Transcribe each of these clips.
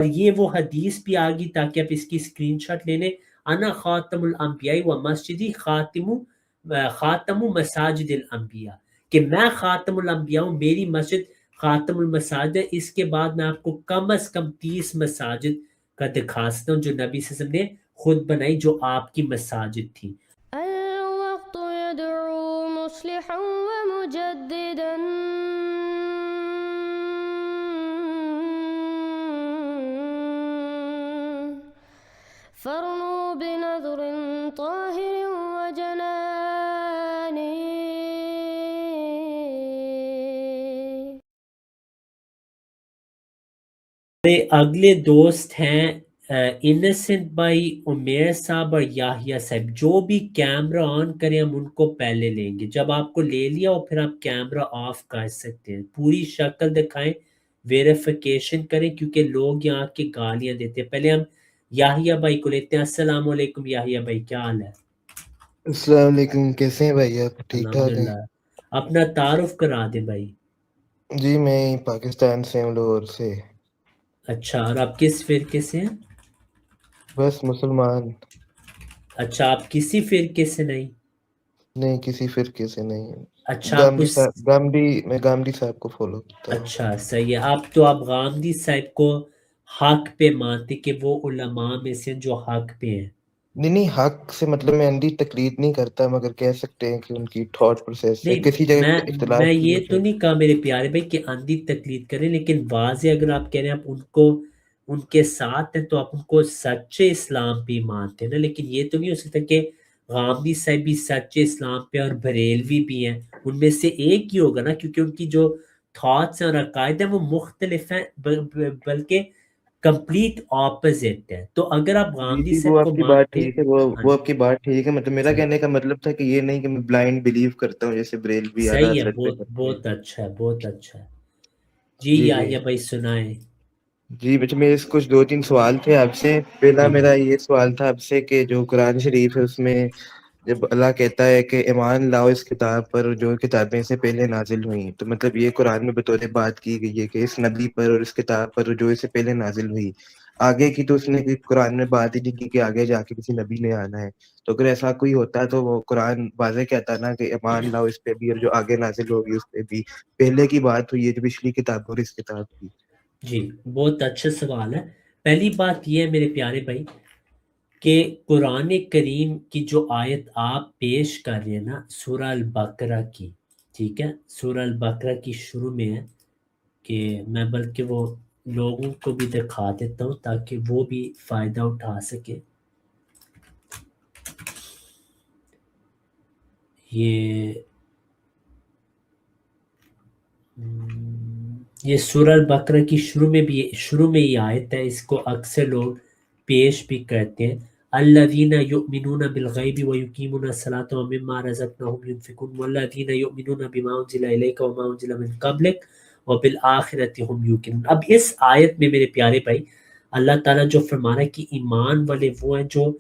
اور یہ وہ حدیث بھی آ گئی تاکہ آپ اس کی اسکرین شاٹ لے لیں، انا خاتم الانبیاء و مسجدی خاتم مساجد الانبیاء، کہ میں خاتم الانبیاء ہوں، میری مسجد خاتم المساجد ہے۔ اس کے بعد میں آپ کو کم از کم 30 مساجد کا دکھا سکتا ہوں جو نبی صلی اللہ علیہ وسلم نے خود بنائی، جو آپ کی مساجد تھی۔ الوقت يدعو مصلحا ومجددا فارنوا بنظر طاهر وجنان اگلے دوست ہیں انسنٹ بھائی، عمیر صاحب اور یاحیہ صاحب۔ جو بھی کیمرہ آن کریں ہم ان کو پہلے لیں گے، جب آپ کو لے لیا اور پھر آپ کیمرہ آف کر سکتے ہیں، پوری شکل دکھائیں، ویریفیکیشن کریں، کیونکہ لوگ یہاں کے گالیاں دیتے ہیں۔ پہلے ہم یاحیہ بھائی کو لیتے ہیں۔ السلام علیکم یاحیہ بھائی، کیا حال ہے؟ السلام علیکم، کیسے ہیں بھائی آپ؟ ٹھیک ٹھاک ہیں؟ الحمدللہ۔ اپنا تعارف کرا دیں بھائی۔ جی میں پاکستان سے ہوں، لاہور سے۔ اچھا، اور آپ کس فرقے سے ہیں؟ بس مسلمان۔ اچھا، آپ کسی فرقے سے نہیں؟ نہیں، کسی فرقے سے نہیں۔ اچھا آپ گامدی اس، صاحب، میں گامدی صاحب کو فالو کرتا ہوں۔ اچھا صحیح ہے۔ آپ غامدی صاحب کو حق پہ مانتے کہ وہ علماء میں سے جو حق پہ ہیں؟ نہیں، حق سے مطلب میں اندھی تقلید نہیں کرتا، مگر کہہ سکتے ہیں کہ ان کی تھاٹ پروسیس سے نہیں، کسی جگہ اختلاف میں کی یہ وجہ تو نہیں کہا میرے پیارے بھائی کہ اندھی تقلید کریں، لیکن واضح اگر آپ کہہ رہے ہیں آپ ان کے ساتھ ہیں تو آپ ان کو سچے اسلام پہ ہی مانتے ہیں نا۔ لیکن یہ تو نہیں ہو سکتا کہ غامدی صاحب بھی سچے اسلام پہ اور بریلوی بھی ہیں، ان میں سے ایک ہی ہوگا نا، کیونکہ ان کی جو تھاٹس ہیں اور عقائد ہیں وہ مختلف ہیں، بلکہ کمپلیٹ اپوزٹ ہے۔ تو اگر آپ جی غامدی جی، وہ صاحب کو آپ کی بات مانتے ہیں، ٹھیک ہے، ہاں وہ آپ کی بات ٹھیک ہے، مطلب میرا صحیح، کہنے کا مطلب تھا کہ یہ نہیں کہ میں بلائنڈ بلیو کرتا ہوں جیسے بریلوی اعلیٰ صحیح ہے، حضرت پہ بہت کرتے ہیں۔ بہت اچھا ہے، بہت اچھا ہے۔ جی جی جی یاحیہ بھائی سنائیں۔ جی، بچے میرے کچھ دو تین سوال تھے آپ سے۔ پہلا جی میرا یہ سوال تھا آپ سے کہ جو قرآن شریف ہے اس میں جب اللہ کہتا ہے کہ ایمان لاؤ اس کتاب پر جو کتابیں سے پہلے نازل ہوئیں، تو مطلب یہ قرآن میں بطور بات کی گئی ہے کہ اس نبی پر اور اس کتاب پر جو اس سے پہلے نازل ہوئی۔ آگے کی تو اس نے قرآن میں بات ہی نہیں کی کہ آگے جا کے کسی نبی نے آنا ہے۔ تو اگر ایسا کوئی ہوتا تو وہ قرآن واضح کہتا نا کہ ایمان لاؤ اس پہ بھی، اور جو آگے نازل ہوگی اس پہ بھی۔ پہلے کی بات ہوئی ہے جو پچھلی کتاب اور اس کتاب کی۔ جی، بہت اچھا سوال ہے۔ پہلی بات یہ ہے میرے پیارے بھائی کہ قرآن کریم کی جو آیت آپ پیش کر رہے ہیں نا سورہ البقرہ کی، ٹھیک ہے، سورہ البقرہ کی شروع میں ہے، کہ میں بلکہ وہ لوگوں کو بھی دکھا دیتا ہوں تاکہ وہ بھی فائدہ اٹھا سکے۔ یہ سورہ البقرہ کی شروع میں ہی آیت ہے، اس کو اکثر لوگ پیش بھی کرتے ہیں۔ الذین یؤمنون بالغیب ویقیمون الصلاۃ ومما رزقناہم ینفقون والذین یؤمنون بما انزل الیک وما انزل من قبلک وبالآخرۃ ہم یوقنون۔ اب اس آیت میں میرے پیارے بھائی اللہ تعالیٰ جو فرما رہا ہے کہ ایمان والے وہ ہیں جو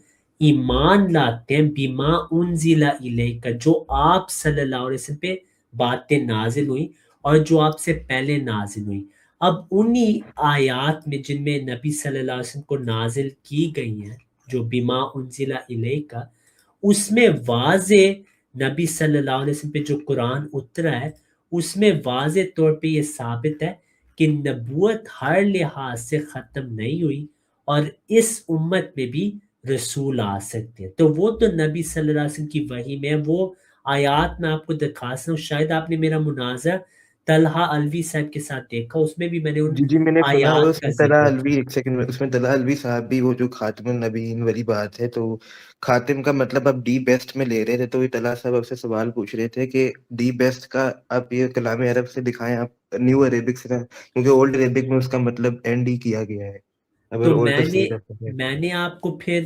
ایمان لاتے ہیں بما انزل الیک، جو آپ صلی اللہ علیہ وسلم پہ باتیں نازل ہوئیں اور جو آپ سے پہلے نازل ہوئی۔ اب انہی آیات میں جن میں نبی صلی اللہ علیہ وسلم کو نازل کی گئی ہیں، جو بما انزل الیک کا، اس میں واضح نبی صلی اللہ علیہ وسلم پہ جو قرآن اترا ہے اس میں واضح طور پہ یہ ثابت ہے کہ نبوت ہر لحاظ سے ختم نہیں ہوئی اور اس امت میں بھی رسول آ سکتے ہیں۔ تو وہ تو نبی صلی اللہ علیہ وسلم کی وحی میں ہے، وہ آیات میں آپ کو دکھا سکتا ہوں۔ شاید آپ نے میرا مناظرہ طلحہ الوی صاحب کے ساتھ دیکھا، اس میں بھی میں نے ان جی جی، میں نے سنا ہوا آیات اس کا میں طلحہ ذکر الوی، کیا۔ ایک سیکنڈ میں، اس میں طلحہ الوی صاحب بھی وہ جو خاتم النبیین والی بات ہے، تو خاتم کا مطلب آپ ڈی بیسٹ میں لے رہے تھے، تو یہ طلحہ صاحب آپ سے سوال پوچھ رہے تھے کہ ڈی بیسٹ کا آپ یہ کلام عرب سے دکھائیں، آپ نیو عربک سے، کیونکہ اولڈ عربک میں اس کا مطلب اینڈ ہی کیا گیا ہے، اگر تو اولڈ تفسیر کا پڑھیں تو۔ میں نے آپ کو پھر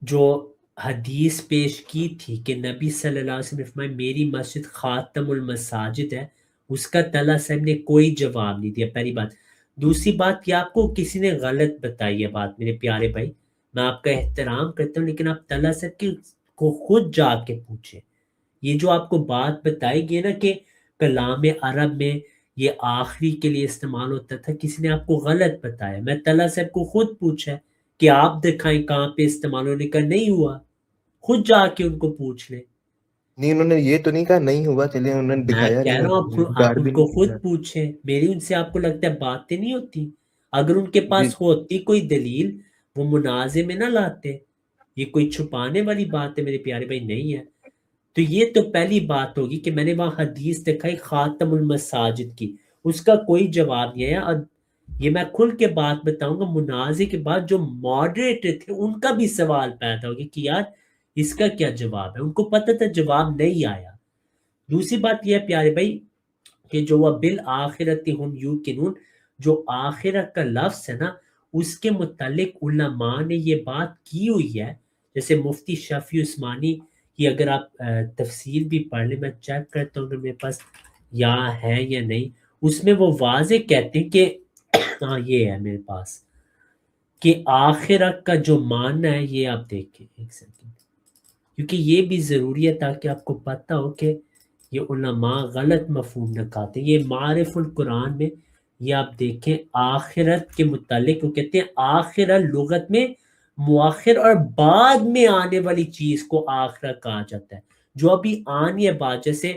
جو حدیث پیش کی تھی کہ نبی صلی اللہ علیہ وسلم نے فرمایا میری مسجد خاتم المساجد ہے، اس کا طلحہ صاحب نے کوئی جواب نہیں دیا، پہلی بات۔ دوسری بات، یہ آپ کو کسی نے غلط بتائی ہے بات میرے پیارے بھائی، میں آپ کا احترام کرتا ہوں لیکن آپ طلحہ صاحب کو خود جا کے پوچھیں۔ یہ جو آپ کو بات بتائی گئی نا کہ کلام عرب میں یہ آخری کے لیے استعمال ہوتا تھا، کسی نے آپ کو غلط بتایا، میں طلحہ صاحب کو خود پوچھا کہ آپ دکھائیں کہاں پہ استعمال ہونے کا، نہیں ہوا، خود جا کے ان کو پوچھ لیں. نہیں انہوں نے یہ تو نہیں کہا نہیں ہوا، چلے انہوں نے میں دکھایا کہہ نہیں، رہا ہوں ڈر آپ ان بھی کو نہیں خود دیا. پوچھیں، میری ان سے آپ کو لگتا ہے باتیں نہیں ہوتی؟ اگر ان کے جی پاس ہوتی کوئی دلیل وہ منازع میں نہ لاتے. یہ کوئی چھپانے والی بات ہے میرے پیارے بھائی، نہیں ہے. تو یہ تو پہلی بات ہوگی کہ میں نے وہاں حدیث دکھائی خاتم المساجد کی، اس کا کوئی جواب نہیں ہے. اور یہ میں کھل کے بات بتاؤں گا، منازع کے بعد جو ماڈریٹر تھے ان کا بھی سوال پیدا ہوگی کہ یار اس کا کیا جواب ہے، ان کو پتہ تھا جواب نہیں آیا. دوسری بات یہ ہے پیارے بھائی کہ جو وہ بالآخرت ہم یوقنون، جو آخرت کا لفظ ہے نا، اس کے متعلق علماء نے یہ بات کی ہوئی ہے. جیسے مفتی شفیع عثمانی کی اگر آپ تفسیر بھی پڑھ لیں، میں چیک کرتا ہوں کہ میرے پاس یہاں ہے یا نہیں، اس میں وہ واضح کہتے ہیں کہ ہاں یہ ہے میرے پاس، کہ آخرت کا جو معنی ہے یہ آپ دیکھیں ایک سیکنڈ، کیونکہ یہ بھی ضروری ہے تاکہ آپ کو پتہ ہو کہ یہ علماء غلط مفہوم نکالتے ہیں. یہ معارف القرآن میں یہ آپ دیکھیں آخرت کے متعلق وہ کہتے ہیں آخرت لغت میں مؤخر اور بعد میں آنے والی چیز کو آخرت کہا جاتا ہے، جو ابھی آنی ہے بعد. جیسے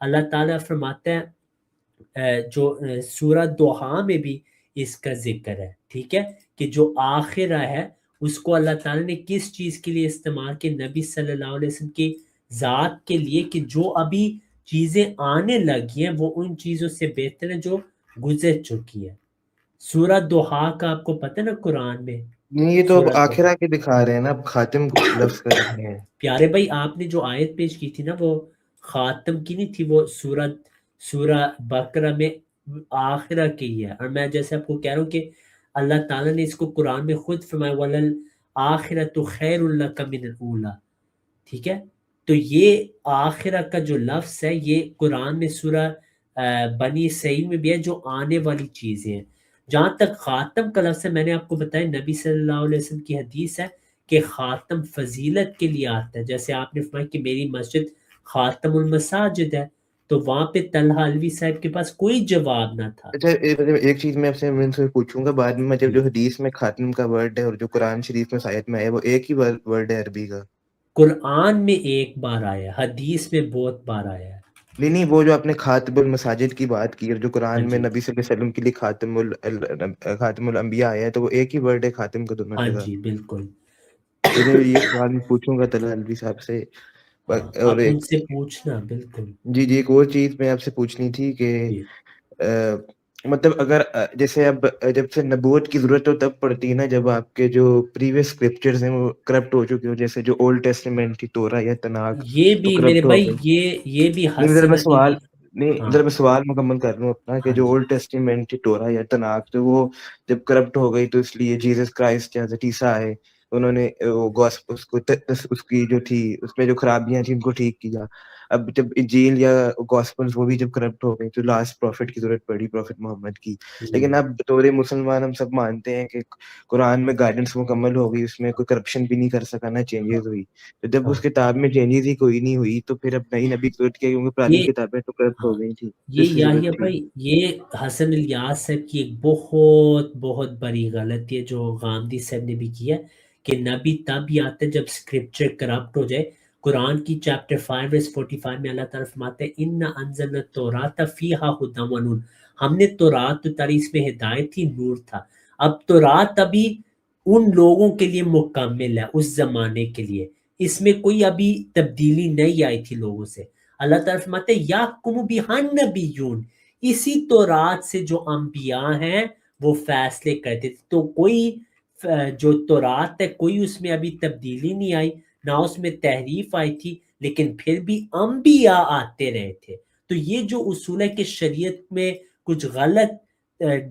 اللہ تعالیٰ فرماتا ہے جو سورہ دوحہ میں بھی اس کا ذکر ہے، ٹھیک ہے، کہ جو آخرہ ہے اس کو اللہ تعالیٰ نے کس چیز کے لیے استعمال کیا؟ نبی صلی اللہ علیہ وسلم کی ذات کے لیے، کہ جو ابھی چیزیں آنے لگی ہیں وہ ان چیزوں سے بہتر ہیں جو گزر چکی ہے. سورہ دوحہ کا آپ کو پتہ ہے نا قرآن میں، نہیں یہ تو اب سورہ دوحہ. آخرہ کے دکھا رہے ہیں نا، اب خاتم لفظ کر رہے ہیں. پیارے بھائی آپ نے جو آیت پیش کی تھی نا وہ خاتم کی نہیں تھی، وہ سورہ بقرہ میں آخرہ کی ہے. اور میں جیسے آپ کو کہہ رہا ہوں کہ اللہ تعالیٰ نے اس کو قرآن میں خود فرمایا وَلَلْآخِرَةُ خَيْرٌ لَكَ مِنَ الْأُولَىٰ، ٹھیک ہے. تو یہ آخرہ کا جو لفظ ہے یہ قرآن میں سورہ بنی اسرائیل میں بھی ہے، جو آنے والی چیزیں ہیں. جہاں تک خاتم کا لفظ ہے، میں نے آپ کو بتایا نبی صلی اللہ علیہ وسلم کی حدیث ہے کہ خاتم فضیلت کے لیے آتا ہے. جیسے آپ نے فرمایا کہ میری مسجد خاتم المساجد ہے، تو وہاں پہ طلحہ الوی صاحب کے پاس کوئی جواب نہ تھا. اچھا ایک چیز میں آپ سے پوچھوں گا بعد میں، جب جی. جو حدیث میں خاتم کا ورڈ ہے اور جو قرآن شریف میں آیت میں ہے وہ ایک ہی ورڈ ہے عربی کا؟ قرآن میں ایک بار آیا، حدیث میں بہت بار آیا ہے. نہیں وہ جو آپ نے خاتم المساجد کی بات کی اور جو ہاں قرآن میں جی، نبی صلی اللہ علیہ وسلم کے لیے خاتم الانبیاء آیا ہے، تو وہ ایک ہی ورڈ ہے خاتم کا دونوں ہاں جگہ؟ جی بالکل. تو میں یہ سوال میں پوچھوں گا طلحہ الوی صاحب سے. ہاں اور آپ ان ایک سے پوچھنا بالکل. جی ایک اور چیز میں آپ سے پوچھنی تھی کہ جی. مطلب اگر جیسے اب جب سے نبوت کی ضرورت ہو تب پڑتی ہے نا، جب آپ کے جو پریویس اسکرپچرز ہیں وہ کرپٹ ہو چکے ہو، جیسے جو اولڈ ٹیسٹمنٹ تھی تورا یا تناک، یہ وہ بھی میرے کرپٹ ہو بھائی گئی. یہ بھی نہیں ذرا حسن میں علی. سوال نہیں ہاں ذرا میں سوال مکمل کر لوں اپنا، کہ ہاں جو جی. اولڈ ٹیسٹمنٹ تھی تورا یا تناک، تو وہ جب کرپٹ ہو گئی تو اس لیے جیسس کرائسٹ یا عیسیٰ آئے، انہوں نے وہ اس کی جو تھی اس میں جو خرابیاں تھیں ان کو ٹھیک کیا. اب جب انجیل یا گاسپلز وہ بھی جب کرپٹ ہو گئی تو لاسٹ پروفٹ کی ضرورت پڑی، پروفٹ محمد کی. جی. لیکن اب بطور مسلمان ہم سب مانتے ہیں کہ قرآن میں گائیڈنس مکمل ہو گئی، اس میں کوئی کرپشن بھی نہیں کر سکا، نہ چینجز ہوئی. تو جب ہاں اس کتاب میں چینجز ہی کوئی نہیں ہوئی تو پھر اب نئی نبی ضرورت کیا، کیونکہ پرانی یہ کتابیں تو کرپٹ ہاں ہو گئی تھی، تو یہ اس کی یاہیا ضرورت تھی. بھائی، یہ حسن الیاس صاحب کی ایک بہت بہت بڑی غلطی ہے جو غامدی صاحب نے بھی کی ہے، کہ نبی تب ہی آتا ہے جب اسکرپچر کرپٹ ہو جائے. قرآن کی چیپٹر 5 verse 45 میں اللہ تعالیٰ فرماتے ہیں اِنَّا أَنزَلْنَا التَّوْرَاةَ فِيهَا هُدًى وَنُورٌ، ہم نے تورات اتاری، اس میں ہدایت تھی، نور تھا. اب تورات ابھی ان لوگوں کے لیے مکمل ہے اس زمانے کے لیے، اس میں کوئی ابھی تبدیلی نہیں آئی تھی لوگوں سے. اللہ تعالیٰ فرماتے ہیں یحکم بہا النبیون، اسی تورات سے جو انبیاء ہیں وہ فیصلے کرتے تھے. تو کوئی جو تورات ہے کوئی اس میں ابھی تبدیلی نہیں آئی، نہ اس میں تحریف آئی تھی، لیکن پھر بھی انبیاء آتے رہے تھے. تو یہ جو اصول ہے کہ شریعت میں کچھ غلط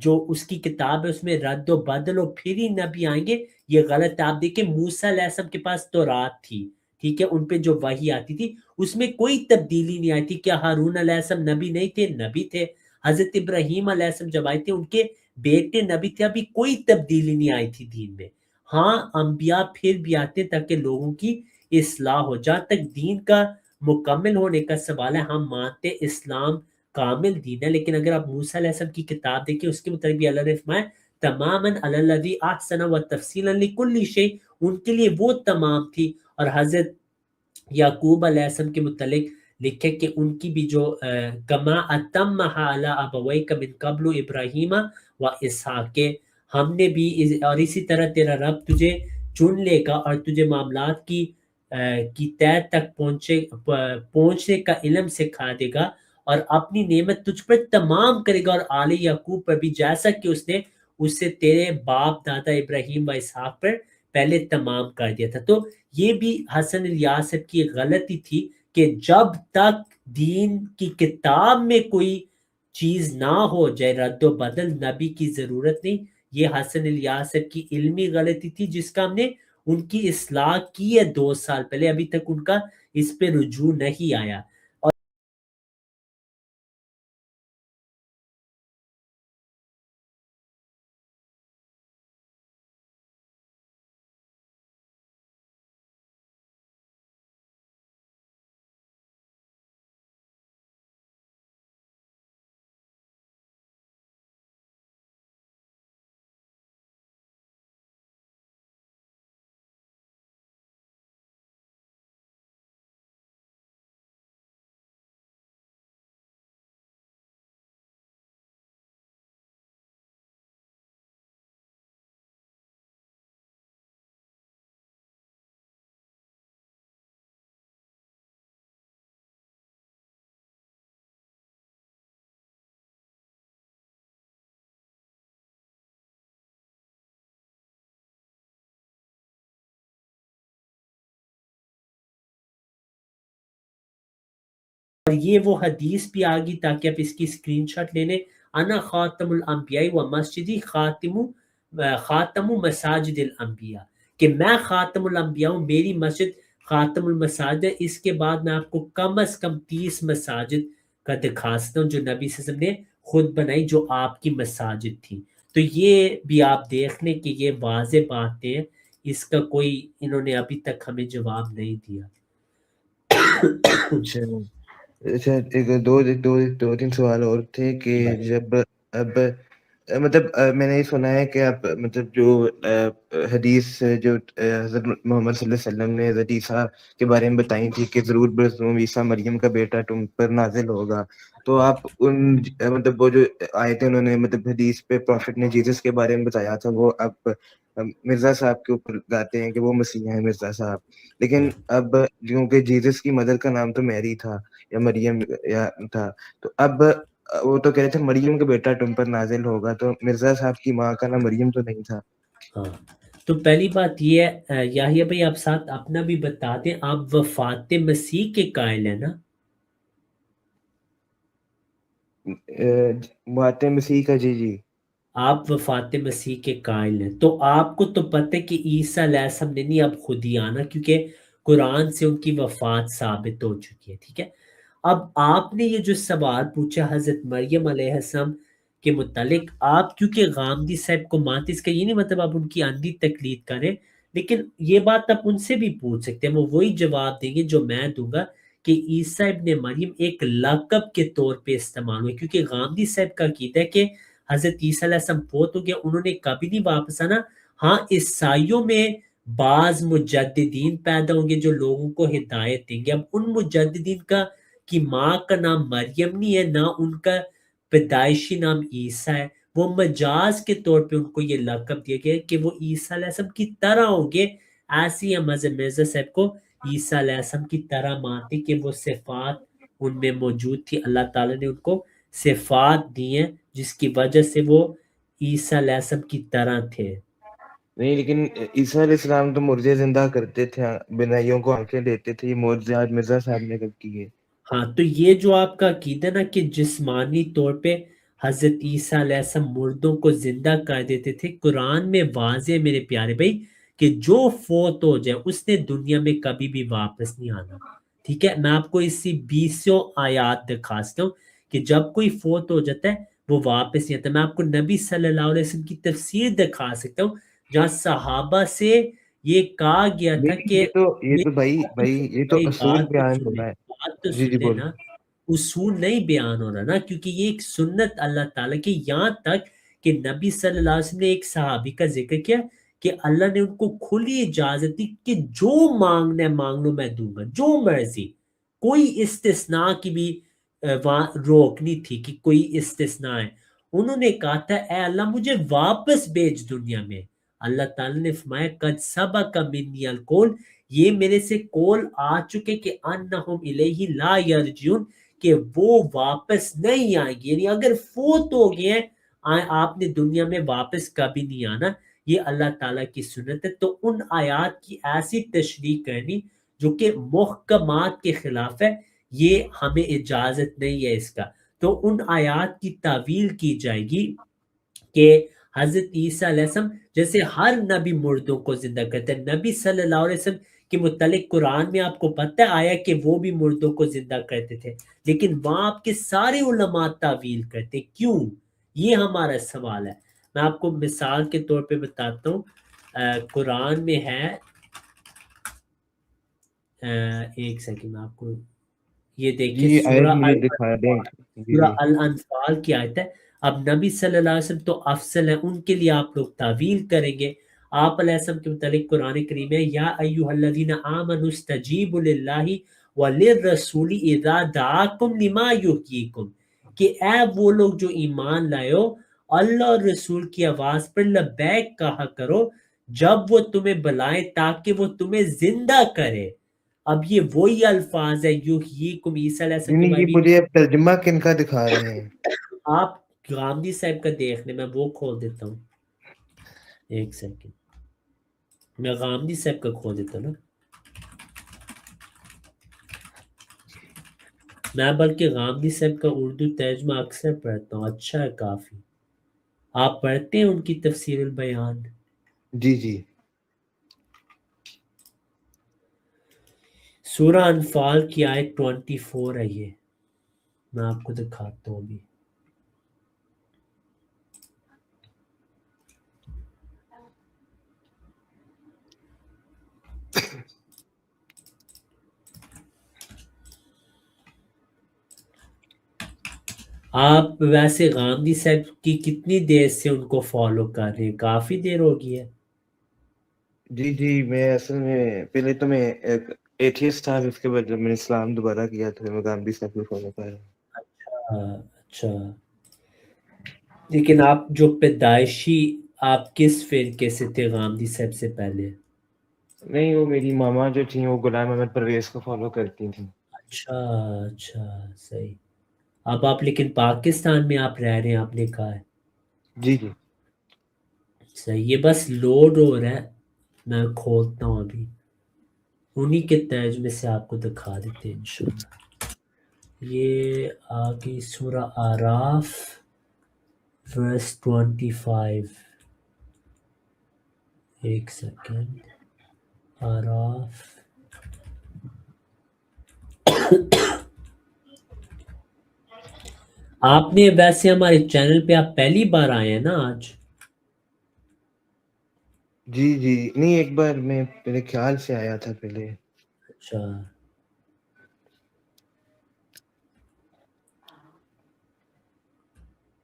جو اس کی کتاب ہے اس میں رد و بدل ہو پھر ہی نبی آئیں گے، یہ غلط ہے. آپ دیکھیں موسیٰ علیہ السلام کے پاس تورات تھی، ٹھیک ہے، ان پہ جو وحی آتی تھی اس میں کوئی تبدیلی نہیں آئی تھی. کیا ہارون علیہ السلام نبی نہیں تھے؟ نبی تھے. حضرت ابراہیم علیہ السلام جب آئے تھے ان کے بیٹے نبی تھے، ابھی کوئی تبدیلی نہیں آئی تھی دین میں. ہاں انبیاء پھر بھی آتے تاکہ لوگوں کی اصلاح ہو. جہاں تک دین کا مکمل ہونے کا سوال ہے، ہم مانتے اسلام کامل دین ہے. لیکن اگر آپ موسیٰ علیہ السلام کی کتاب دیکھیں اس کے متعلق بھی اللہ نے فرمایا تماماً علی الذی احسن وتفصیلا لکل شیء، ان کے لیے وہ تمام تھی. اور حضرت یعقوب علیہ السلام کے متعلق لکھے کہ ان کی بھی جو کما اتمھا علی ابویک من قبل ابراہیم و اسحاق، کہ ہم نے بھی اور اسی طرح تیرا رب تجھے چن لے گا اور تجھے معاملات کی تہ تک پہنچنے کا علم سکھا دے گا اور اپنی نعمت تجھ پر تمام کرے گا، اور آل یعقوب پر بھی، جیسا کہ اس نے اسے تیرے باپ دادا ابراہیم و اسحاق پر پہلے تمام کر دیا تھا. تو یہ بھی حسن الیاسف کی غلطی تھی کہ جب تک دین کی کتاب میں کوئی چیز نہ ہو جائے رد و بدل، نبی کی ضرورت نہیں. یہ حسن الیاسف کی علمی غلطی تھی جس کا ہم نے ان کی اصلاح کی ہے 2 سال پہلے، ابھی تک ان کا اس پہ رجوع نہیں آیا. اور یہ وہ حدیث بھی آگی تاکہ آپ اس کی اسکرین شاٹ لے لیں، انا خاتم الانبیاء و مسجدی خاتم مساجد الانبیاء، کہ میں خاتم الانبیاء ہوں، میری مسجد خاتم المساجد ہے. اس کے بعد میں آپ کو کم از کم 30 مساجد کا دکھا سکتا ہوں جو نبی صلی اللہ علیہ وسلم نے خود بنائی، جو آپ کی مساجد تھی. تو یہ بھی آپ دیکھ لیں کہ یہ واضح باتیں ہیں، اس کا کوئی انہوں نے ابھی تک ہمیں جواب نہیں دیا. اچھا ایک دو تین سوال اور تھے کہ جب اب مطلب میں نے یہ سنا ہے کہ اب مطلب جو حدیث جو حضرت محمد صلی اللہ علیہ وسلم نے حضرت عیسیٰ کے بارے میں بتائی تھی کہ ضرور برسوم عیسیٰ مریم کا بیٹا تم پر نازل ہوگا، تو آپ ان مطلب وہ جو آیتیں انہوں نے مطلب حدیث پہ پروفٹ نے جیزس کے بارے میں بتایا تھا وہ اب مرزا صاحب کے اوپر گاتے ہیں کہ وہ مسیح ہیں مرزا صاحب. لیکن اب کیونکہ جیزس کی مدر کا نام تو میری تھا یا مریم یا تھا، تو اب وہ تو کہہ رہے تھے مریم کا بیٹا تم پر نازل ہوگا، تو مرزا صاحب کی ماں کا نام مریم تو نہیں تھا. ہاں تو پہلی بات یہ ہے یاہیا بھائی آپ ساتھ اپنا بھی بتا دیں، آپ وفات مسیح کے قائل ہیں نا؟ بات مسیح کا جی آپ وفات مسیح کے قائل ہیں، تو آپ کو تو پتہ ہے کہ عیسیٰ علیہ السلام نے نہیں اب خود ہی آنا، کیونکہ قرآن سے ان کی وفات ثابت ہو چکی ہے. ٹھیک ہے، اب آپ نے یہ جو سوال پوچھا حضرت مریم علیہ السلام کے متعلق، آپ کیونکہ غامدی صاحب کو مانتے، اس کا یہ نہیں مطلب آپ ان کی اندھی تقلید کریں، لیکن یہ بات آپ ان سے بھی پوچھ سکتے ہیں، وہ وہی جواب دیں گے جو میں دوں گا کہ عیسیٰ ابن مریم ایک لقب کے طور پہ استعمال ہوئے، کیونکہ غامدی صاحب کا عقیدہ ہے کہ حضرت عیسیٰ علیہ السلام فوت ہو گیا، انہوں نے کبھی نہیں واپس آنا. ہاں عیسائیوں میں بعض مجددین پیدا ہوں گے جو لوگوں کو ہدایت دیں گے. اب ان مجددین کی ماں کا نام مریم نہیں ہے، نہ ان کا پیدائشی نام عیسیٰ ہے، وہ مجاز کے طور پہ ان کو یہ لقب دیا گیا کہ وہ عیسیٰ علیہ السلام کی طرح ہوں گے. ایسی ہم حضرت مرزا صاحب کو عیسیٰ علیہ السلام کی طرح مانتے کہ وہ صفات ان میں موجود تھی، اللہ تعالیٰ نے ان کو صفات دی ہیں جس کی وجہ سے وہ عیسیٰ علیہ السلام کی طرح تھے. نہیں لیکن عیسیٰ علیہ السلام تو مردے زندہ کرتے تھے، بنائیوں کو آنکھیں دیتے تھے، یہ معجزے آج مرزا صاحب نے کب کیے؟ ہاں تو یہ جو آپ کا عقیدہ نا کہ جسمانی طور پہ حضرت عیسیٰ علیہ السلام مردوں کو زندہ کر دیتے تھے، قرآن میں واضح ہے میرے پیارے بھائی کہ جو فوت ہو جائے اس نے دنیا میں کبھی بھی واپس نہیں آنا. ٹھیک ہے، میں آپ کو اسی 20 آیات دکھا سکتا ہوں کہ جب کوئی فوت ہو جاتا ہے وہ واپس نہیں آتا. میں آپ کو نبی صلی اللہ علیہ وسلم کی تفسیر دکھا سکتا ہوں جہاں صحابہ سے یہ کہا گیا تھا کہ یہ تو بھائی یہ تو اصول بیان ہو رہا ہے. بات تو جی سن لیں بول نا، اصول نہیں بیان ہو رہا نا، کیونکہ یہ ایک سنت اللہ تعالیٰ کی، یہاں تک کہ نبی صلی اللہ علیہ وسلم نے ایک صحابی کا ذکر کیا کہ اللہ نے ان کو کھلی اجازت دی کہ جو مانگنا ہے مانگ لو، میں دوں گا جو مرضی، کوئی استثناء کی بھی وہاں روک نہیں تھی کہ کوئی استثناء ہے۔ انہوں نے کہا تھا اے اللہ مجھے واپس بھیج دنیا میں، اللہ تعالیٰ نے فرمایا قد سبق منی القول، یہ میرے سے کول آ چکے کہ انہم الیہ لا یرجعون، کہ وہ واپس نہیں آئیں گے، یعنی اگر فوت ہو گئے ہیں آپ نے دنیا میں واپس کبھی نہیں آنا، یہ اللہ تعالیٰ کی سنت ہے۔ تو ان آیات کی ایسی تشریح کرنی جو کہ محکمات کے خلاف ہے، یہ ہمیں اجازت نہیں ہے اس کا۔ تو ان آیات کی تعویل کی جائے گی کہ حضرت عیسیٰ علیہ السلام جیسے ہر نبی مردوں کو زندہ کرتے ہیں، نبی صلی اللہ علیہ وسلم کے متعلق قرآن میں آپ کو پتہ آیا کہ وہ بھی مردوں کو زندہ کرتے تھے، لیکن وہاں آپ کے سارے علماء تعویل کرتے، کیوں؟ یہ ہمارا سوال ہے۔ میں آپ کو مثال کے طور پہ بتاتا ہوں، قرآن میں ہے، ایک سیکنڈ میں آپ کو یہ دیکھیں، جی آیت سورہ مجھے دکھا دیں۔ جی سورہ الانفال کی آیت ہے۔ اب نبی صلی اللہ علیہ وسلم تو افضل ہے، ان کے لیے آپ لوگ تعویل کریں گے۔ آپ علیہ السلام کے متعلق قرآن کریم ہے یا ایھا الذین آمنوا استجیبوا للہ وللرسول اذا دعاکم لما یحییکم، کہ اے وہ لوگ جو ایمان لائے ہو، اللہ اور رسول کی آواز پر لبیک کہا کرو جب وہ تمہیں بلائیں تاکہ وہ تمہیں زندہ کرے۔ اب یہ وہی الفاظ ہے یحییکم، عیسیٰ علیہ السلام کے بارے یہ میں۔ مجھے ترجمہ کن کا دکھا رہے ہیں؟ آپ غامدی صاحب کا دیکھ لیں، میں وہ کھول دیتا ہوں، ایک سیکنڈ میں غامدی صاحب کا کھول دیتا ہوں نا، میں بلکہ غامدی صاحب کا اردو ترجمہ اکثر پڑھتا ہوں، اچھا ہے کافی۔ آپ پڑھتے ہیں ان کی تفسیر البیان؟ جی جی سورہ انفال کی آیت 24 ہے، یہ میں آپ کو دکھاتا ہوں ابھی۔ آپ ویسے غامدی صاحب کی کتنی دیر سے ان کو فالو کر رہے ہیں؟ کافی دیر ہو گئی ہے۔ جی میں اصل میں پہلے تو میں ایتھیسٹ تھا، اس کے بعد جب میں نے اسلام دوبارہ کیا تو میں گاندھی صاحب کو فالو کر رہا ہوں۔ اچھا، لیکن آپ جو پیدائشی آپ کس فرقے سے تھے غامدی صاحب سے پہلے؟ نہیں، وہ میری ماما جو تھیں وہ غلام احمد پرویز کو فالو کرتی تھیں۔ اچھا صحیح۔ اب آپ لیکن پاکستان میں آپ رہ رہے ہیں، آپ نے کہا ہے؟ جی صحیح، یہ بس لوڈ ہو رہا ہے، میں کھولتا ہوں ابھی، انہی کے ترجمے سے آپ کو دکھا دیتے ہیں انشاءاللہ۔ یہ آگے سورہ اعراف ورس 25، ایک سیکنڈ، اعراف آپ نے ویسے ہمارے چینل پہ آپ پہلی بار آئے ہیں نا آج؟ جی نہیں، ایک بار میں میرے خیال سے آیا تھا پہلے۔ اچھا،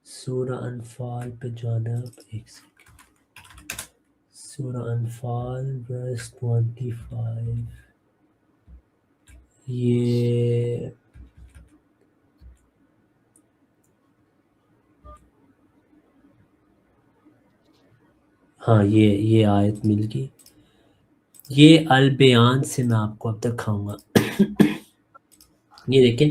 سورہ انفال پہ جانا، ایک سیکنڈ، سورہ انفال ورس 25، یہ ہاں یہ آیت مل گئی، یہ البیان سے میں آپ کو اب دکھاؤں گا۔ یہ دیکھیں،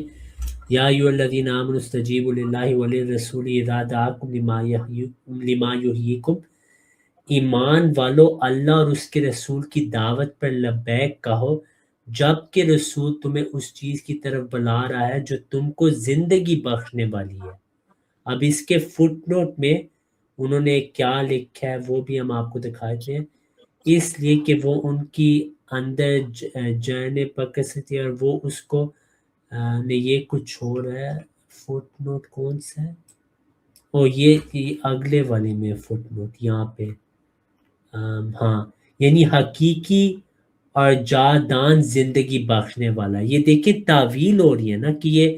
یا ایھا الذین آمنوا استجیبوا للہ وللرسول اذا دعاکم لما یحییکم، ایمان والو اللہ اور اس کے رسول کی دعوت پر لبیک کہو جب کہ رسول تمہیں اس چیز کی طرف بلا رہا ہے جو تم کو زندگی بخشنے والی ہے۔ اب اس کے فٹ نوٹ میں انہوں نے کیا لکھا ہے وہ بھی ہم آپ کو دکھاتے ہیں، اس لیے کہ وہ ان کی اندر جرنے پکڑ سکتی ہے، اور وہ اس کو نے یہ کچھ ہو رہا ہے۔ فٹ نوٹ کون سا ہے؟ او یہ اگلے والے میں فٹ نوٹ یہاں پہ، ہاں، یعنی حقیقی اور جادان زندگی بخشنے والا۔ یہ دیکھیں تعویل ہو رہی ہے نا کہ یہ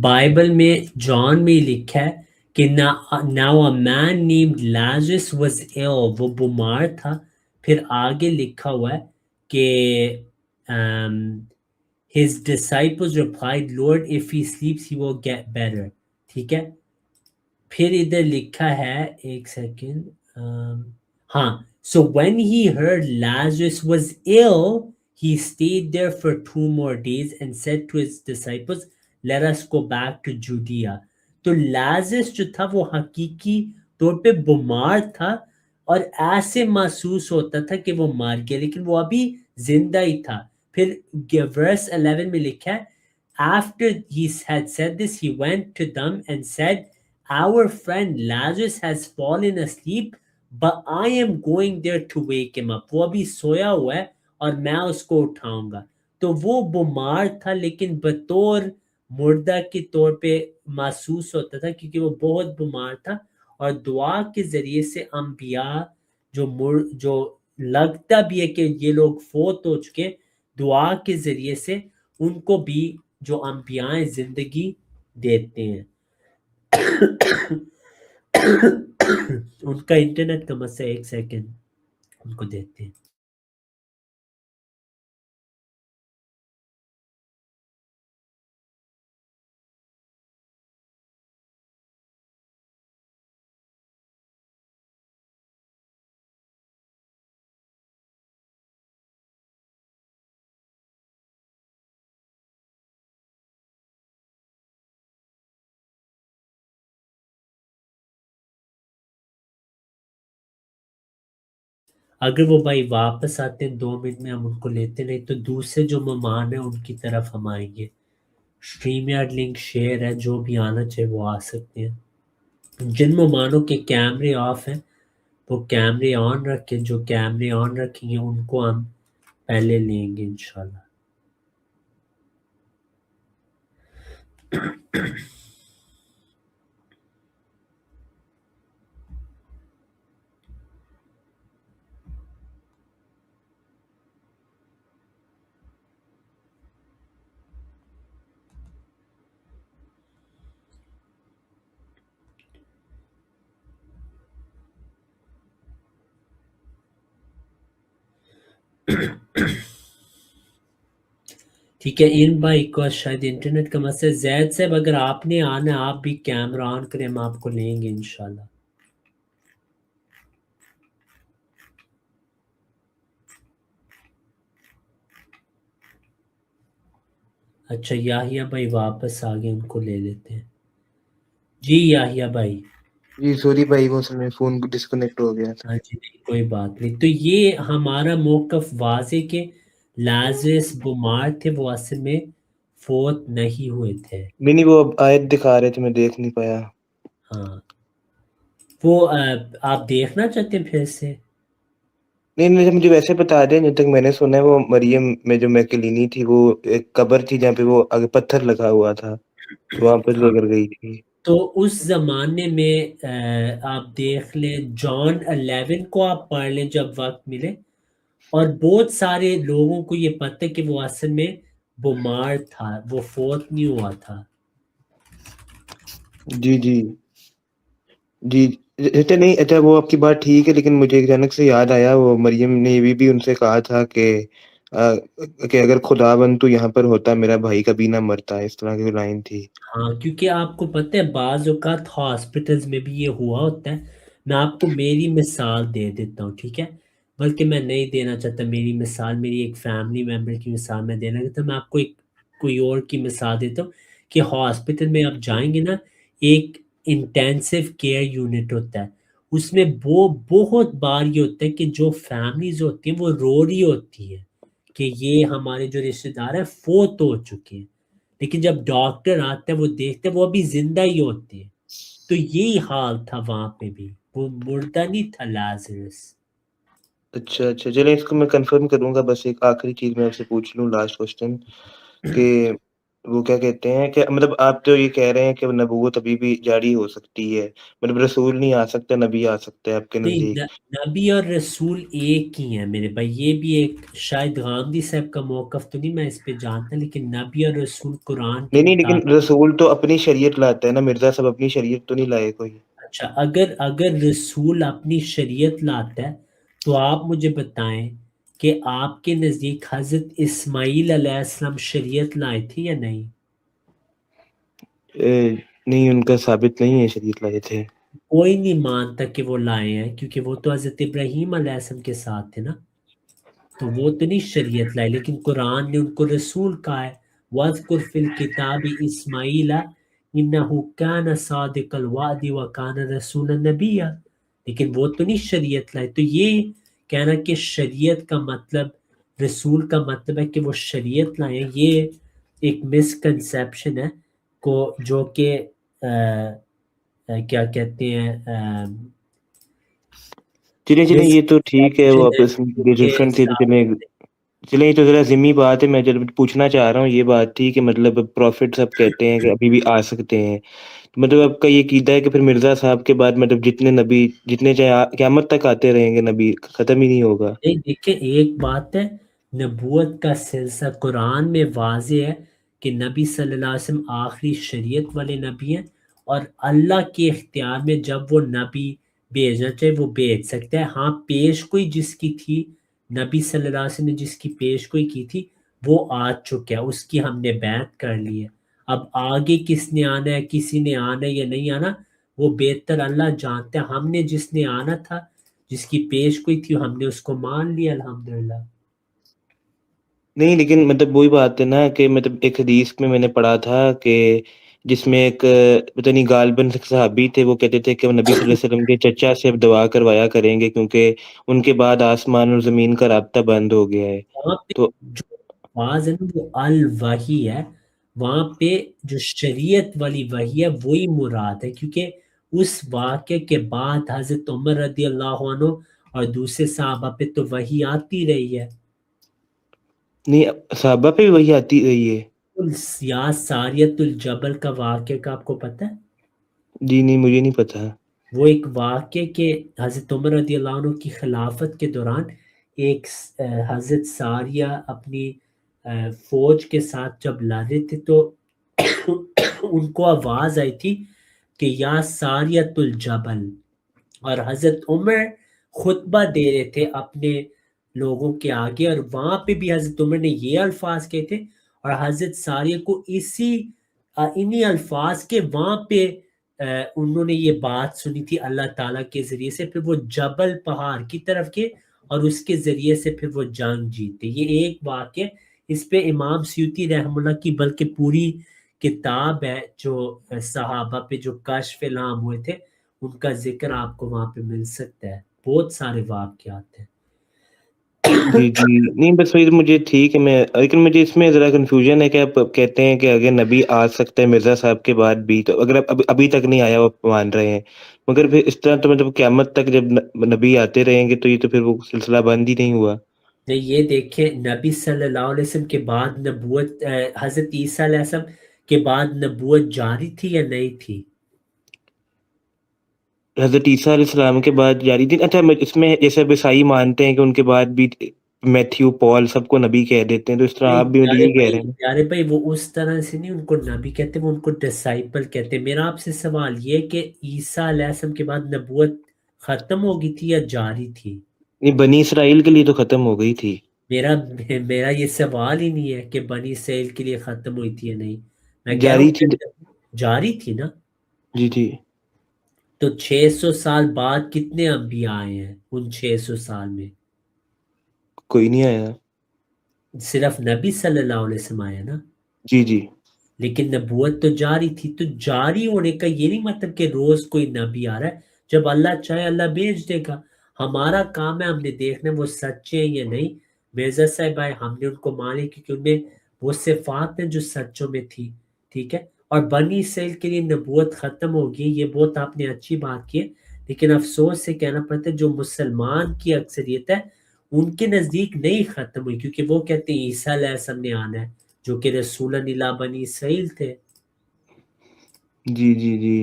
بائبل میں جان میں لکھا ہے کہ now a man named Lazarus was ill, وہ بیمار تھا. پھر آگے لکھا ہوا ہے کہ his disciples replied, Lord, if he sleeps he will get better. ٹھیک ہے. پھر ادھر لکھا ہے ایک سیکنڈ. ہاں, so when he heard Lazarus was ill, he stayed there for 2 more days and said to his disciples, let us go back to Judea. تو Lazarus جو تھا وہ حقیقی طور پہ بیمار تھا اور ایسے محسوس ہوتا تھا کہ وہ مر گیا, لیکن وہ ابھی زندہ ہی تھا. پھر ورس 11 میں لکھا ہے after he had said this he went to them and said, our friend Lazarus has fallen asleep but I am going there to wake him up. وہ ابھی سویا ہوا ہے اور میں اس کو اٹھاؤں گا. تو وہ بیمار تھا لیکن بطور مردہ کے طور پہ محسوس ہوتا تھا کیونکہ وہ بہت بیمار تھا, اور دعا کے ذریعے سے انبیاء جو لگتا بھی ہے کہ یہ لوگ فوت ہو چکے, دعا کے ذریعے سے ان کو بھی جو انبیاء زندگی دیتے ہیں. ان کا انٹرنیٹ کا مسئلہ, ایک سیکنڈ ان کو دیتے ہیں. اگر وہ بھائی واپس آتے ہیں 2 منٹ میں ہم ان کو لیتے, نہیں تو دوسرے جو مہمان ہیں ان کی طرف ہم آئیں گے. اسٹریم یارڈ لنک شیئر ہے, جو بھی آنا چاہے وہ آ سکتے ہیں. جن مہمانوں کے کیمرے آف ہیں وہ کیمرے آن رکھیں, جو کیمرے آن رکھیں گے ان کو ہم پہلے لیں گے انشاءاللہ. ٹھیک ہے, ان بھائی کو شاید انٹرنیٹ کا مسئلہ. زید صاحب اگر آپ نے آنا ہے آپ بھی کیمرہ آن کریں, ہم آپ کو لیں گے انشاءاللہ. اچھا یاحییٰ بھائی واپس آگے, ان کو لے لیتے ہیں. جی یاحییٰ بھائی. جی سوری بھائی, وہ میں فون ڈسکنیکٹ ہو گیا تھا. ہاں جی, کوئی بات نہیں. تو یہ ہمارا موقف واضح کہ لازرس بیمار تھے, وہ اصل میں فوت نہیں ہوئے تھے. نہیں وہ آیت دکھا رہے تھے, میں دیکھ نہیں پایا. ہاں, وہ آپ دیکھنا چاہتے ہیں پھر سے؟ نہیں مجھے ویسے بتا دیں, جب تک میں نے سنا ہے وہ مریم میں جو میکلینی تھی وہ ایک قبر تھی جہاں پہ وہ آگے پتھر لگا ہوا تھا, وہاں پہ لے کر گئی تھی. تو اس زمانے میں آپ دیکھ لیں جان 11 کو آپ پڑھ لیں جب وقت ملے, اور بہت سارے لوگوں کو یہ پتہ ہے کہ وہ اصل میں بیمار تھا, وہ فوت نہیں ہوا تھا. جی اچھا نہیں, اچھا وہ آپ کی بات ٹھیک ہے, لیکن مجھے اچانک سے یاد آیا وہ مریم نے یہ بھی ان سے کہا تھا کہ اگر خدا بند تو یہاں پر ہوتا میرا بھائی کبھی نہ مرتا, اس طرح کی لائن تھی. ہاں, کیونکہ آپ کو پتہ ہے بعض اوقات ہاسپٹلز میں بھی یہ ہوا ہوتا ہے. میں آپ کو میری مثال دے دیتا ہوں, ٹھیک ہے, بلکہ میں نہیں دینا چاہتا میری مثال, میری ایک فیملی ممبر کی مثال میں دینا چاہتا. میں آپ کو کوئی اور کی مثال دیتا ہوں کہ ہاسپٹل میں آپ جائیں گے نا, ایک انٹینسو کیئر یونٹ ہوتا ہے, اس میں وہ بہت بار یہ ہوتا ہے کہ جو فیملیز ہوتی ہیں وہ رو رہی ہوتی ہے کہ یہ ہمارے جو رشتہ دار ہیں فوت ہو چکے ہیں, لیکن جب ڈاکٹر آتے ہیں وہ دیکھتے ہیں وہ ابھی زندہ ہی ہوتے ہیں. تو یہی حال تھا وہاں پہ بھی, وہ مردہ نہیں تھا لازرس. اچھا چلیں اس کو میں کنفرم کروں گا. بس ایک آخری چیز میں آپ سے پوچھ لوں, لاسٹ کوسچن, کہ وہ کیا کہتے ہیں کہ مطلب آپ تو یہ کہہ رہے ہیں کہ نبوت ابھی بھی جاری ہو سکتی ہے، مطلب رسول نہیں آ سکتا، نبی آ سکتا ہے آپ کے نہیں، نزدیک؟ نبی اور رسول ایک ہی ہیں میرے بھائی. یہ بھی ایک شاید غامدی صاحب کا موقف تو نہیں میں اس پہ جانتا، لیکن نبی اور رسول قرآن کے نہیں لیکن مطابق. رسول تو اپنی شریعت لاتا ہے نا، مرزا صاحب اپنی شریعت تو نہیں لائے کوئی. اچھا، اگر رسول اپنی شریعت لاتا ہے تو آپ مجھے بتائیں کہ آپ کے نزدیک حضرت اسماعیل علیہ السلام شریعت لائے تھے یا نہیں؟ نہیں، ان کا ثابت نہیں ہے شریعت لائے تھے. کوئی نہیں مانتا کہ وہ لائے ہیں، کیونکہ وہ تو حضرت ابراہیم علیہ السلام کے ساتھ تھے نا، تو وہ تو نہیں شریعت لائے، لیکن قرآن نے ان کو رسول کہا ہے. وَاذْكُرْ فِي الْكِتَابِ إِسْمَاعِيلَ إِنَّهُ كَانَ صَادِقَ الْوَعْدِ وَكَانَ رَسُولًا نَبِيًّا. لیکن وہ تو نہیں شریعت لائے. تو یہ کہنا کہ شریعت کا مطلب رسول کا مطلب ہے کہ وہ شریعت لائے، یہ ایک مسکنسیپشن ہے کو جو کہ کیا کہتے ہیں چلیں یہ تو ٹھیک ہے، وہ مسکنسیپشن ہے آپس ان میں کے ڈفرینٹ تھی، تو حساب سے. چلیں یہ تو ذرا ذمی بات ہے. میں جب پوچھنا چاہ رہا ہوں یہ بات تھی کہ مطلب پروفٹ سب کہتے ہیں کہ ابھی بھی آ سکتے ہیں، مطلب آپ کا یہ عقیدہ ہے کہ پھر مرزا صاحب کے بعد مطلب جتنے نبی جتنے چاہے قیامت تک آتے رہیں گے، نبی ختم ہی نہیں ہوگا؟ نہیں دیکھیں، ایک بات ہے، نبوت کا سلسلہ قرآن میں واضح ہے کہ نبی صلی اللہ علیہ وسلم آخری شریعت والے نبی ہیں، اور اللہ کے اختیار میں جب وہ نبی بھیجنا چاہے وہ بھیج سکتا ہے. ہاں، پیش گوئی جس کی تھی، نبی صلی اللہ علیہ وسلم نے جس کی پیش گوئی کی تھی وہ آ چکا ہے، اس کی ہم نے بیعت کر لی ہے. اب آگے کس نے آنا ہے، کسی نے آنا ہے یا نہیں آنا، وہ بہتر اللہ جانتا ہے. ہم نے جس نے آنا تھا، جس کی پیش گوئی تھی، ہم نے اس کو مان لیا الحمدللہ. نہیں لیکن مطلب وہی بات ہے نا کہ مطلب ایک حدیث میں نے پڑھا تھا کہ جس میں ایک پتہ نہیں غالباً صحابی تھے، وہ کہتے تھے کہ وہ نبی صلی اللہ علیہ وسلم کے چچا سے اب دعا کروایا کریں گے کیونکہ ان کے بعد آسمان اور زمین کا رابطہ بند ہو گیا ہے. وہاں پہ تو جو الفاظ ہے نا وہ الوحی ہے، وہاں پہ جو شریعت والی وحی ہے وہی مراد ہے، کیونکہ اس واقعے کے بعد حضرت عمر رضی اللہ عنہ اور دوسرے صحابہ پہ تو وحی آتی رہی ہے. نہیں، صحابہ پہ بھی وہی آتی رہی ہے؟ یا ساریت الجبل کا واقعہ کا آپ کو پتہ ہے؟ جی نہیں، مجھے نہیں پتا. وہ ایک واقعہ کہ حضرت عمر رضی اللہ عنہ کی خلافت کے دوران ایک حضرت ساریہ اپنی فوج کے ساتھ جب لڑ رہے تھے تو ان کو آواز آئی تھی کہ یا ساریت الجبل، اور حضرت عمر خطبہ دے رہے تھے اپنے لوگوں کے آگے، اور وہاں پہ بھی حضرت عمر نے یہ الفاظ کہے تھے، اور حضرت ساریہ کو انہی الفاظ کے وہاں پہ انہوں نے یہ بات سنی تھی اللہ تعالیٰ کے ذریعے سے. پھر وہ جبل پہاڑ کی طرف گئے اور اس کے ذریعے سے پھر وہ جنگ جیتے. یہ ایک واقعہ، اس پہ امام سیوطی رحمہ اللہ کی بلکہ پوری کتاب ہے جو صحابہ پہ جو کشف الہام ہوئے تھے ان کا ذکر آپ کو وہاں پہ مل سکتا ہے. بہت سارے واقعات ہیں. جی نہیں بس وہی مجھے ٹھیک ہے، لیکن مجھے اس میں ذرا کنفیوژن ہے کہ آپ کہتے ہیں کہ اگر نبی آ سکتا ہے مرزا صاحب کے بعد بھی، تو اگر ابھی تک نہیں آیا وہ مان رہے ہیں، مگر پھر اس طرح تو مطلب قیامت تک جب نبی آتے رہیں گے تو یہ تو پھر وہ سلسلہ بند ہی نہیں ہوا. یہ دیکھیں، نبی صلی اللہ علیہ وسلم کے بعد نبوت حضرت عیسیٰ علیہ السلام کے بعد نبوت جاری تھی یا نہیں تھی؟ حضرت عیسیٰ علیہ السلام کے بعد جاری تھی. اچھا، اس میں جیسے اب عیسائی مانتے ہیں کہ ان کے بعد بھی میتھیو پال سب کو نبی کہہ دیتے ہیں، تو اس طرح نہیں آپ بھی یہی کہہ رہے ہیں؟ پیارے بھائی، وہ اس طرح سے نہیں ان کو نبی کہتے، وہ ان کو ڈسائپل کہتے ہیں. میرا آپ سے سوال یہ ہے کہ عیسیٰ علیہ السلام کے بعد نبوت ختم ہو گئی تھی یا جاری تھی؟ یہ بنی اسرائیل کے لیے تو ختم ہو گئی تھی. میرا یہ سوال ہی نہیں ہے کہ بنی اسرائیل کے لیے ختم ہوئی تھی یا نہیں. میں کہہ رہا جاری ہوں تھی. کہ جاری تھی نا. جی تو 600 سال بعد کتنے انبیاء آئے ہیں ان 600 سال میں؟ کوئی نہیں آیا. صرف نبی صلی اللہ علیہ وسلم آیا نا. جی لیکن نبوت تو جاری تھی. تو جاری ہونے کا یہ نہیں مطلب کہ روز کوئی نبی آ رہا ہے. جب اللہ چاہے اللہ بھیج دے گا. ہمارا کام ہے ہم نے دیکھنا وہ سچے ہیں یا نہیں. مرزا صاحب آئے، ہم نے ان کو مانے کیونکہ ان میں وہ صفات ہیں جو سچوں میں تھی. ٹھیک ہے. اور بنی اسرائیل کے لیے نبوت ختم ہوگی، یہ بہت آپ نے اچھی بات کی ہے، لیکن افسوس سے کہنا پڑتا ہے جو مسلمان کی اکثریت ہے ان کے نزدیک نہیں ختم ہوئی، کیونکہ وہ کہتے ہیں عیسیٰ علیہ السلام نے آنا ہے، جو کہ رسولا الی بنی اسرائیل تھے. جی جی جی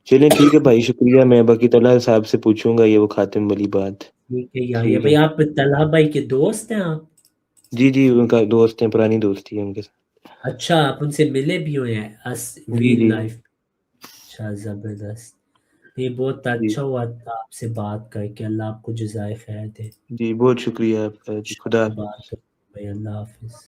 چلیں ٹھیک ہے بھائی شکریہ میں باقی طلحہ صاحب سے پوچھوں گا یہ وہ خاتم والی بات. ٹھیک ہے یا ٹھیک ہے بھائی آپ طلحہ بھائی کے دوست ہیں آپ؟ جی جی ان کا دوست ہیں پرانی دوستی ہے ان کے ساتھ. اچھا آپ ان سے ملے بھی ہوئے ہیں جی ریل جی لائف؟ اچھا زبردست. یہ بہت جی اچھا ہوا آپ سے بات کر کے. اللہ آپ کو جزائے خیر دے. جی بہت شکریہ آپ کا جی خدا حافظ. بات بھائی اللہ حافظ.